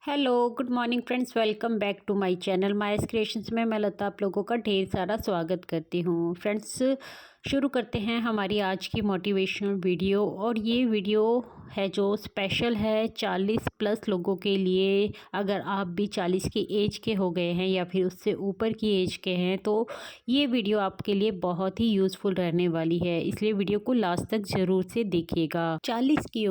Hello good morning friends, welcome back to my channel Maya's creations में मैं लता आप लोगों का ढेर सारा स्वागत करती हूँ। फ्रेंड्स, शुरू करते हैं हमारी आज की मोटिवेशनल वीडियो। और ये वीडियो है जो स्पेशल है 40 प्लस लोगों के लिए। अगर आप भी 40 की एज के हो गए हैं या फिर उससे ऊपर की एज के हैं तो ये वीडियो आपके लिए बहुत ही यूज़फुल रहने वाली है, इसलिए वीडियो को लास्ट तक ज़रूर से देखिएगा। 40 की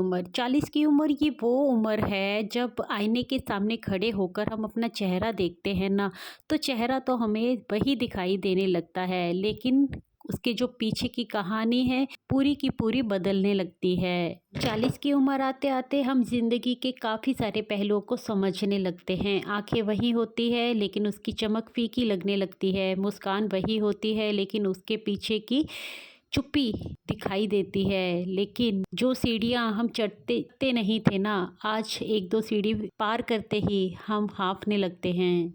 उम्र ये वो उम्र है जब आईने के सामने खड़े होकर हम अपना चेहरा देखते हैं ना, तो चेहरा तो हमें वही दिखाई देने लगता है, लेकिन उसके जो पीछे की कहानी है पूरी की पूरी बदलने लगती है। 40 की उम्र आते आते हम जिंदगी के काफ़ी सारे पहलुओं को समझने लगते हैं। आंखें वही होती है लेकिन उसकी चमक फीकी लगने लगती है, मुस्कान वही होती है लेकिन उसके पीछे की चुप्पी दिखाई देती है। लेकिन जो सीढ़ियाँ हम चढ़ते नहीं थे ना, आज एक दो सीढ़ी पार करते ही हम हाँफने लगते हैं।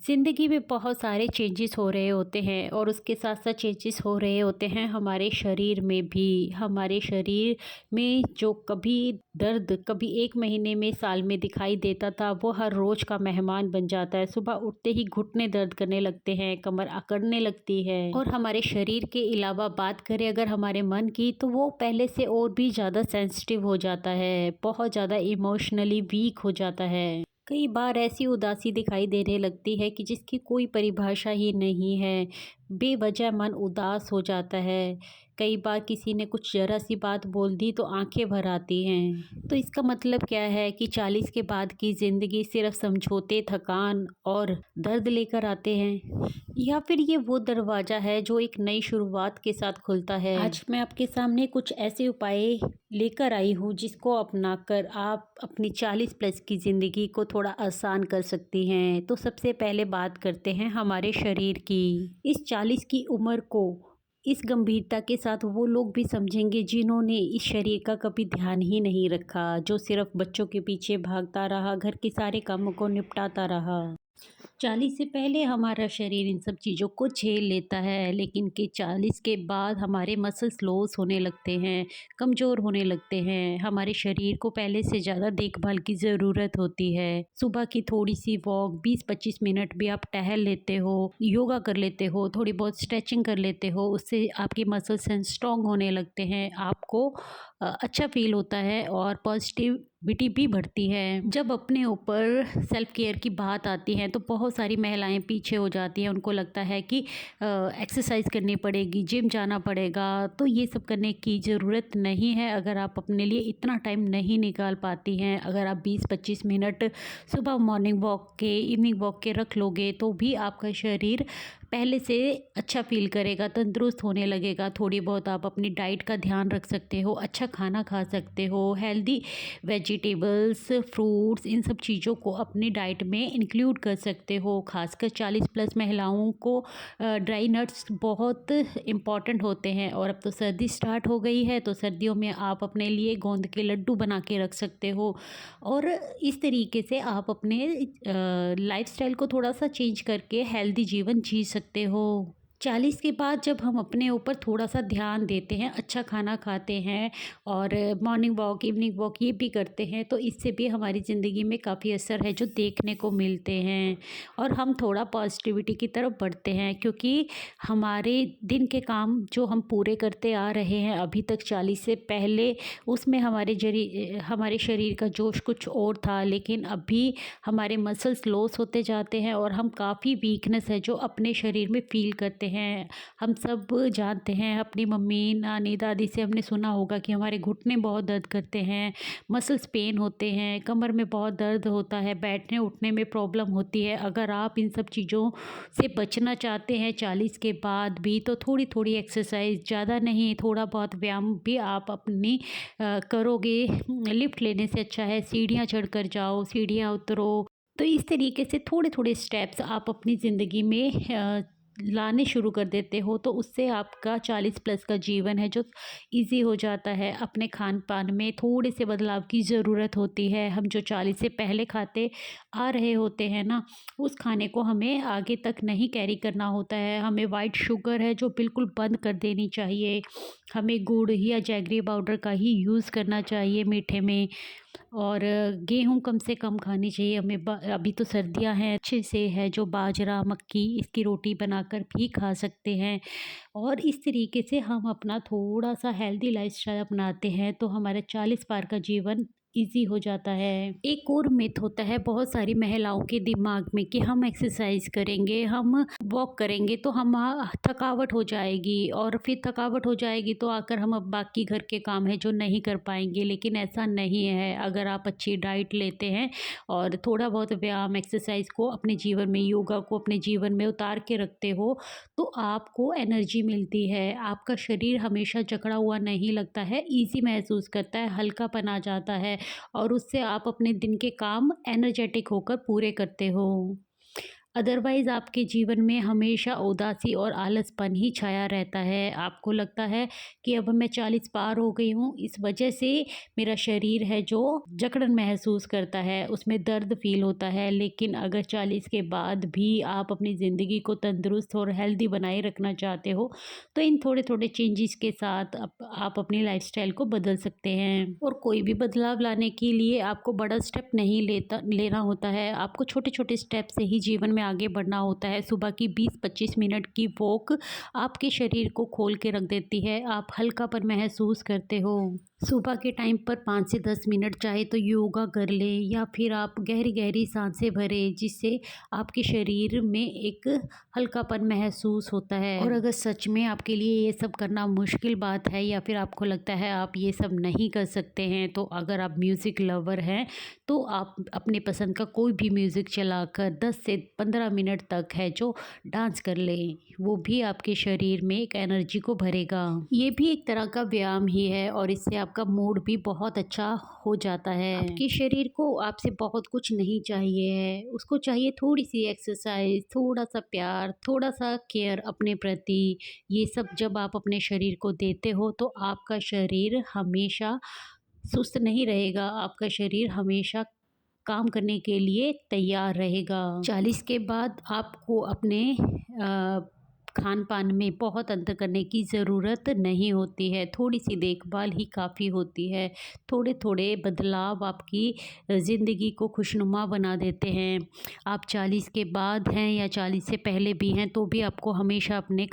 ज़िंदगी में बहुत सारे चेंजेस हो रहे होते हैं और उसके साथ साथ चेंजेस हो रहे होते हैं हमारे शरीर में भी। हमारे शरीर में जो कभी दर्द कभी 1 महीने में साल में दिखाई देता था, वो हर रोज़ का मेहमान बन जाता है। सुबह उठते ही घुटने दर्द करने लगते हैं, कमर अकड़ने लगती है। और हमारे शरीर के अलावा बात करें अगर हमारे मन की, तो वो पहले से और भी ज़्यादा सेंसिटिव हो जाता है, बहुत ज़्यादा इमोशनली वीक हो जाता है। कई बार ऐसी उदासी दिखाई देने लगती है कि जिसकी कोई परिभाषा ही नहीं है। बेवजह मन उदास हो जाता है। कई बार किसी ने कुछ ज़रा सी बात बोल दी तो आंखें भर आती हैं। तो इसका मतलब क्या है कि 40 के बाद की ज़िंदगी सिर्फ समझौते, थकान और दर्द लेकर आते हैं, या फिर ये वो दरवाज़ा है जो एक नई शुरुआत के साथ खुलता है। आज मैं आपके सामने कुछ ऐसे उपाय लेकर आई हूँ जिसको अपनाकर आप अपनी 40 प्लस की ज़िंदगी को थोड़ा आसान कर सकती हैं। तो सबसे पहले बात करते हैं हमारे शरीर की। इस 40 की उम्र को इस गंभीरता के साथ वो लोग भी समझेंगे जिन्होंने इस शरीर का कभी ध्यान ही नहीं रखा, जो सिर्फ बच्चों के पीछे भागता रहा, घर के सारे कामों को निपटाता रहा। 40 से पहले हमारा शरीर इन सब चीज़ों को झेल लेता है, लेकिन कि 40 के बाद हमारे मसल्स लॉस होने लगते हैं, कमज़ोर होने लगते हैं। हमारे शरीर को पहले से ज़्यादा देखभाल की ज़रूरत होती है। सुबह की थोड़ी सी वॉक 20-25 मिनट भी आप टहल लेते हो, योगा कर लेते हो, थोड़ी बहुत स्ट्रेचिंग कर लेते हो, उससे आपके मसल्स स्ट्रॉन्ग होने लगते हैं। आपको अच्छा फील होता है और पॉजिटिविटी भी बढ़ती है। जब अपने ऊपर सेल्फ केयर की बात आती है तो बहुत सारी महिलाएं पीछे हो जाती हैं। उनको लगता है कि एक्सरसाइज करनी पड़ेगी, जिम जाना पड़ेगा। तो ये सब करने की ज़रूरत नहीं है। अगर आप अपने लिए इतना टाइम नहीं निकाल पाती हैं, अगर आप 20-25 मिनट सुबह मॉर्निंग वॉक के, इवनिंग वॉक के रख लोगे तो भी आपका शरीर पहले से अच्छा फील करेगा, तंदुरुस्त होने लगेगा। थोड़ी बहुत आप अपनी डाइट का ध्यान रख सकते हो, अच्छा खाना खा सकते हो, हेल्दी वेजिटेबल्स, फ्रूट्स, इन सब चीज़ों को अपनी डाइट में इंक्लूड कर सकते हो। खासकर 40 प्लस महिलाओं को ड्राई नट्स बहुत इम्पॉर्टेंट होते हैं। और अब तो सर्दी स्टार्ट हो गई है, तो सर्दियों में आप अपने लिए गोंद के लड्डू बना के रख सकते हो। और इस तरीके से आप अपने लाइफस्टाइल को थोड़ा सा चेंज करके हेल्दी जीवन जी सकते हो। 40 के बाद जब हम अपने ऊपर थोड़ा सा ध्यान देते हैं, अच्छा खाना खाते हैं और मॉर्निंग वॉक, इवनिंग वॉक ये भी करते हैं, तो इससे भी हमारी ज़िंदगी में काफ़ी असर है जो देखने को मिलते हैं। और हम थोड़ा पॉजिटिविटी की तरफ बढ़ते हैं, क्योंकि हमारे दिन के काम जो हम पूरे करते आ रहे हैं अभी तक 40 से पहले, उसमें हमारे शरीर का जोश कुछ और था। लेकिन अभी हमारे मसल्स लॉस होते जाते हैं और हम काफ़ी वीकनेस है जो अपने शरीर में फील करते हैं। हम सब जानते हैं, अपनी मम्मी, नानी, दादी से हमने सुना होगा कि हमारे घुटने बहुत दर्द करते हैं, मसल्स पेन होते हैं, कमर में बहुत दर्द होता है, बैठने उठने में प्रॉब्लम होती है। अगर आप इन सब चीज़ों से बचना चाहते हैं 40 के बाद भी, तो थोड़ी थोड़ी एक्सरसाइज, ज़्यादा नहीं, थोड़ा बहुत व्यायाम भी आप अपनी करोगे। लिफ्ट लेने से अच्छा है सीढ़ियाँ चढ़ कर जाओ, सीढ़ियाँ उतरो। तो इस तरीके से थोड़े थोड़े स्टेप्स आप अपनी ज़िंदगी में लाने शुरू कर देते हो, तो उससे आपका 40 प्लस का जीवन है जो इजी हो जाता है। अपने खान पान में थोड़े से बदलाव की ज़रूरत होती है। हम जो 40 से पहले खाते आ रहे होते हैं ना, उस खाने को हमें आगे तक नहीं कैरी करना होता है। हमें वाइट शुगर है जो बिल्कुल बंद कर देनी चाहिए। हमें गुड़ या जैगरी पाउडर का ही यूज़ करना चाहिए मीठे में। और गेहूँ कम से कम खानी चाहिए हमें। अभी तो सर्दियाँ हैं, अच्छे से है जो बाजरा, मक्की इसकी रोटी बनाकर भी खा सकते हैं। और इस तरीके से हम अपना थोड़ा-सा हेल्दी लाइफ़स्टाइल अपनाते हैं तो हमारा 40 पार का जीवन ईज़ी हो जाता है। एक और मिथ होता है बहुत सारी महिलाओं के दिमाग में कि हम एक्सरसाइज़ करेंगे, हम वॉक करेंगे तो थकावट हो जाएगी, और फिर थकावट हो जाएगी तो आकर हम अब बाकी घर के काम हैं जो नहीं कर पाएँगे। लेकिन ऐसा नहीं है, अगर आप अच्छी डाइट लेते हैं और थोड़ा बहुत व्यायाम, एक्सरसाइज़ को अपने जीवन में, योगा को अपने जीवन में उतार के रखते हो, तो आपको एनर्जी मिलती है। आपका शरीर हमेशा जकड़ा हुआ नहीं लगता है, ईज़ी महसूस करता है, हल्कापन आ जाता है और उससे आप अपने दिन के काम एनर्जेटिक होकर पूरे करते हो। अदरवाइज़ आपके जीवन में हमेशा उदासी और आलसपन ही छाया रहता है। आपको लगता है कि अब मैं 40 पार हो गई हूँ, इस वजह से मेरा शरीर है जो जकड़न महसूस करता है, उसमें दर्द फ़ील होता है। लेकिन अगर 40 के बाद भी आप अपनी ज़िंदगी को तंदुरुस्त और हेल्दी बनाए रखना चाहते हो, तो इन थोड़े-थोड़े चेंजेस के साथ आप अपनी लाइफ़स्टाइल को बदल सकते हैं। और कोई भी बदलाव लाने के लिए आपको बड़ा स्टेप नहीं लेना होता है। आपको छोटे-छोटे स्टेप से ही जीवन में आगे बढ़ना होता है। सुबह की 20-25 मिनट की वॉक आपके शरीर को खोल के रख देती है। आप हल्कापन महसूस करते हो। सुबह के टाइम पर 5 से 10 मिनट चाहे तो योगा कर लें, या फिर आप गहरी-गहरी साँसें भरें, जिससे आपके शरीर में एक हल्कापन महसूस होता है। और अगर सच में आपके लिए ये सब करना मुश्किल बात है, या फिर आपको लगता है आप ये सब नहीं कर सकते हैं, तो अगर आप म्यूज़िक लवर हैं, तो आप अपने पसंद का कोई भी म्यूज़िक चलाकर 10 से 15 मिनट तक है जो डांस कर लें। वो भी आपके शरीर में एक एनर्जी को भरेगा। ये भी एक तरह का व्यायाम ही है और इससे आपका मूड भी बहुत अच्छा हो जाता है। आपके शरीर को आपसे बहुत कुछ नहीं चाहिए है, उसको चाहिए थोड़ी-सी एक्सरसाइज़, थोड़ा-सा प्यार, थोड़ा-सा केयर अपने प्रति। ये सब जब आप अपने शरीर को देते हो तो आपका शरीर हमेशा सुस्त नहीं रहेगा, आपका शरीर हमेशा काम करने के लिए तैयार रहेगा। 40 के बाद आपको अपने खान-पान में बहुत अंतर करने की ज़रूरत नहीं होती है, थोड़ी-सी देखभाल ही काफ़ी होती है। थोड़े-थोड़े बदलाव आपकी ज़िंदगी को खुशनुमा बना देते हैं। आप 40 के बाद हैं या 40 से पहले भी हैं, तो भी आपको हमेशा अपने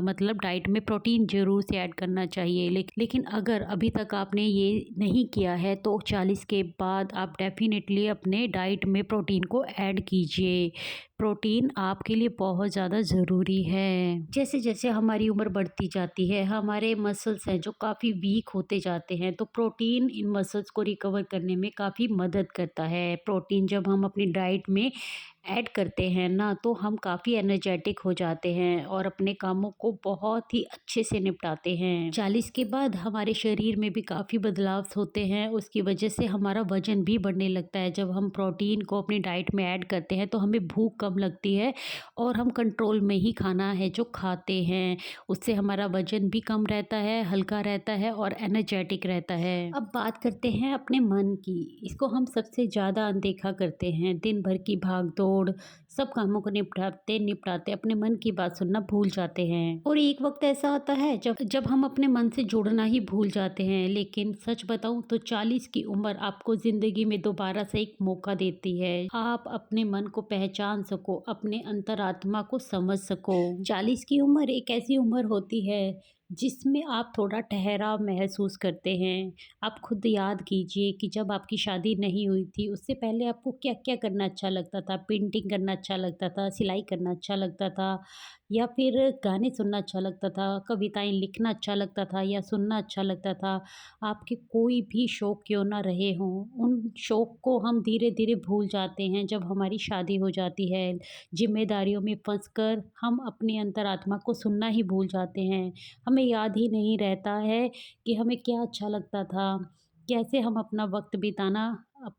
मतलब डाइट में प्रोटीन ज़रूर से ऐड करना चाहिए। लेकिन अगर अभी तक आपने ये नहीं किया है, तो 40 के बाद आप डेफ़िनेटली अपने डाइट में प्रोटीन को ऐड कीजिए। प्रोटीन आपके लिए बहुत ज़्यादा ज़रूरी है। जैसे-जैसे हमारी उम्र बढ़ती जाती है, हमारे मसल्स हैं जो काफ़ी वीक होते जाते हैं, तो प्रोटीन इन मसल्स को रिकवर करने में काफ़ी मदद करता है। प्रोटीन जब हम अपनी डाइट में ऐड करते हैं ना, तो हम काफ़ी एनर्जेटिक हो जाते हैं और अपने कामों को बहुत ही अच्छे से निपटाते हैं। 40 के बाद हमारे शरीर में भी काफ़ी बदलाव होते हैं, उसकी वजह से हमारा वज़न भी बढ़ने लगता है। जब हम प्रोटीन को अपनी डाइट में ऐड करते हैं, तो हमें भूख कम लगती है और हम कंट्रोल में ही खाना है जो खाते हैं। उससे हमारा वज़न भी कम रहता है, हल्का रहता है और एनर्जेटिक रहता है। अब बात करते हैं अपने मन की। इसको हम सबसे ज़्यादा अनदेखा करते हैं। दिन भर की भाग-दौड़, सब कामों को निपटाते अपने मन की बात सुनना भूल जाते हैं। और एक वक़्त ऐसा आता है जब जब हम अपने मन से जुड़ना ही भूल जाते हैं। लेकिन सच बताऊँ तो 40 की उम्र आपको ज़िंदगी में दोबारा से एक मौका देती है। आप अपने मन को पहचान सको, अपने अंतरात्मा को समझ सको। 40 की उम्र एक ऐसी उम्र होती है जिसमें आप थोड़ा ठहराव महसूस करते हैं। आप खुद याद कीजिए कि जब आपकी शादी नहीं हुई थी, उससे पहले आपको क्या-क्या करना अच्छा लगता था? पेंटिंग करना अच्छा लगता था, सिलाई करना अच्छा लगता था, या फिर गाने सुनना अच्छा लगता था, कविताएँ लिखना अच्छा लगता था या सुनना अच्छा लगता था। आपके कोई भी शौक क्यों ना रहे हों, उन शौक को हम धीरे-धीरे भूल जाते हैं जब हमारी शादी हो जाती है। ज़िम्मेदारियों में फँसकर हम अपनी अंतरात्मा को सुनना ही भूल जाते हैं। हमें याद ही नहीं रहता है कि हमें क्या अच्छा लगता था, कैसे हम अपना वक़्त बिताना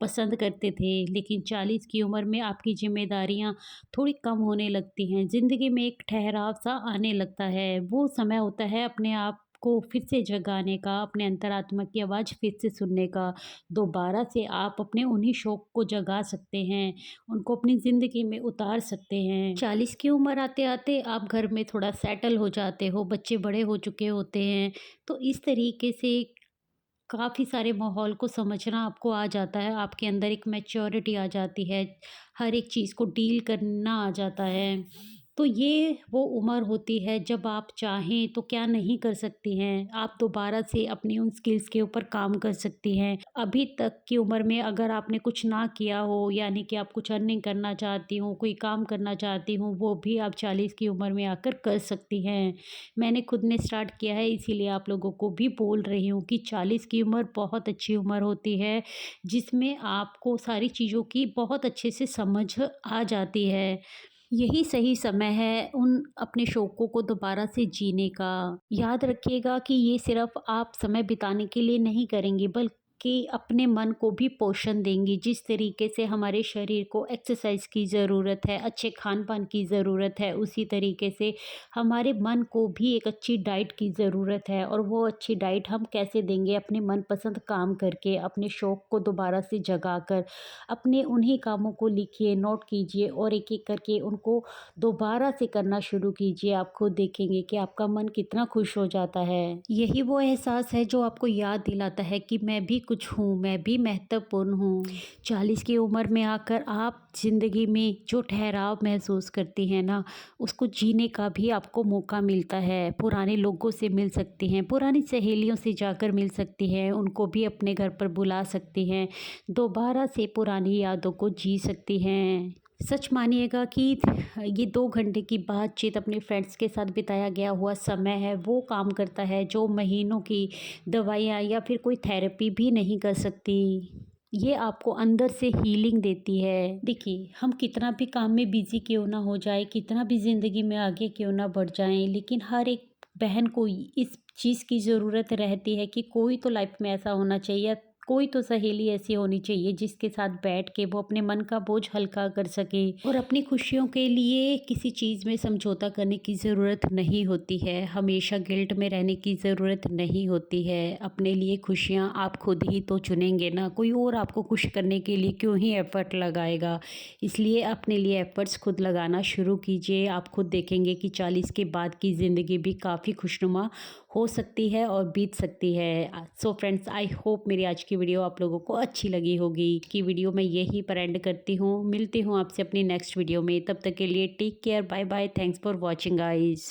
पसंद करते थे। लेकिन 40 की उम्र में आपकी ज़िम्मेदारियाँ थोड़ी कम होने लगती हैं, ज़िंदगी में एक ठहराव-सा आने लगता है। वो समय होता है अपने आप को फिर से जगाने का, अपने अंतरात्मा की आवाज़ फिर से सुनने का। दोबारा से आप अपने उन्हीं शौक को जगा सकते हैं, उनको अपनी ज़िंदगी में उतार सकते हैं। 40 की उम्र आते-आते आप घर में थोड़ा सेटल हो जाते हो, बच्चे बड़े हो चुके होते हैं, तो इस तरीके से काफ़ी सारे माहौल को समझना आपको आ जाता है, आपके अंदर एक मैच्योरिटी आ जाती है, हर एक चीज़ को डील करना आ जाता है। तो ये वो उम्र होती है जब आप चाहें तो क्या नहीं कर सकती हैं, आप दोबारा से अपनी उन स्किल्स के ऊपर काम कर सकती हैं। अभी तक की उम्र में अगर आपने कुछ ना किया हो, यानी कि आप कुछ अर्निंग करना चाहती हो, कोई काम करना चाहती हो, वो भी आप 40 की उम्र में आकर कर सकती हैं। मैंने खुद ने स्टार्ट किया है, इसीलिए आप लोगों को भी बोल रही हूँ कि 40 की उम्र बहुत अच्छी उम्र होती है, जिसमें आपको सारी चीज़ों की बहुत अच्छे से समझ आ जाती है। यही सही समय है उन अपने शौकों को दोबारा से जीने का। याद रखिएगा कि ये सिर्फ़ आप समय बिताने के लिए नहीं करेंगी, बल्कि अपने मन को भी पोषण देंगी। जिस तरीके से हमारे शरीर को एक्सरसाइज़ की ज़रूरत है, अच्छे खान-पान की ज़रूरत है, उसी तरीके से हमारे मन को भी एक अच्छी डाइट की ज़रूरत है। और वो अच्छी डाइट हम कैसे देंगे? अपने मनपसंद काम करके, अपने शौक को दोबारा से जगाकर। अपने उन्हीं कामों को लिखिए, नोट कीजिए और एक-एक करके उनको दोबारा से करना शुरू कीजिए। आप खुद देखेंगे कि आपका मन कितना खुश हो जाता है। यही वो एहसास है जो आपको याद दिलाता है कि मैं भी कुछ हूँ, मैं भी महत्वपूर्ण हूँ। 40 की उम्र में आकर आप ज़िंदगी में जो ठहराव महसूस करती हैं ना, उसको जीने का भी आपको मौका मिलता है। पुराने लोगों से मिल सकती हैं, पुरानी सहेलियों से जाकर मिल सकती हैं, उनको भी अपने घर पर बुला सकती हैं, दोबारा से पुरानी यादों को जी सकती हैं। सच मानिएगा कि ये 2 घंटे की बातचीत अपने फ्रेंड्स के साथ बिताया गया हुआ समय है, वो काम करता है जो महीनों की दवाइयाँ या फिर कोई थेरेपी भी नहीं कर सकती। ये आपको अंदर से हीलिंग देती है। देखिए, हम कितना भी काम में बिज़ी क्यों ना हो जाए, कितना भी ज़िंदगी में आगे क्यों ना बढ़ जाएँ, लेकिन हर एक बहन को इस चीज़ की ज़रूरत रहती है कि कोई तो लाइफ़ में ऐसा होना चाहिए, कोई तो सहेली ऐसी होनी चाहिए जिसके साथ बैठ के वो अपने मन का बोझ हल्का कर सके। और अपनी खुशियों के लिए किसी चीज़ में समझौता करने की ज़रूरत नहीं होती है, हमेशा गिल्ट में रहने की ज़रूरत नहीं होती है। अपने लिए खुशियाँ आप खुद ही तो चुनेंगे ना, कोई और आपको खुश करने के लिए क्यों ही एफ़र्ट लगाएगा। इसलिए अपने लिए एफ़र्ट्स खुद लगाना शुरू कीजिए, आप खुद देखेंगे कि 40 के बाद की ज़िंदगी भी काफ़ी खुशनुमा हो सकती है और बीत सकती है। सो फ्रेंड्स, आई होप मेरी आज की वीडियो आप लोगों को अच्छी लगी होगी। कि वीडियो मैं यहीं पर एंड करती हूँ, मिलती हूँ आपसे अपनी नेक्स्ट वीडियो में। तब तक के लिए take care, bye bye, thanks for watching guys.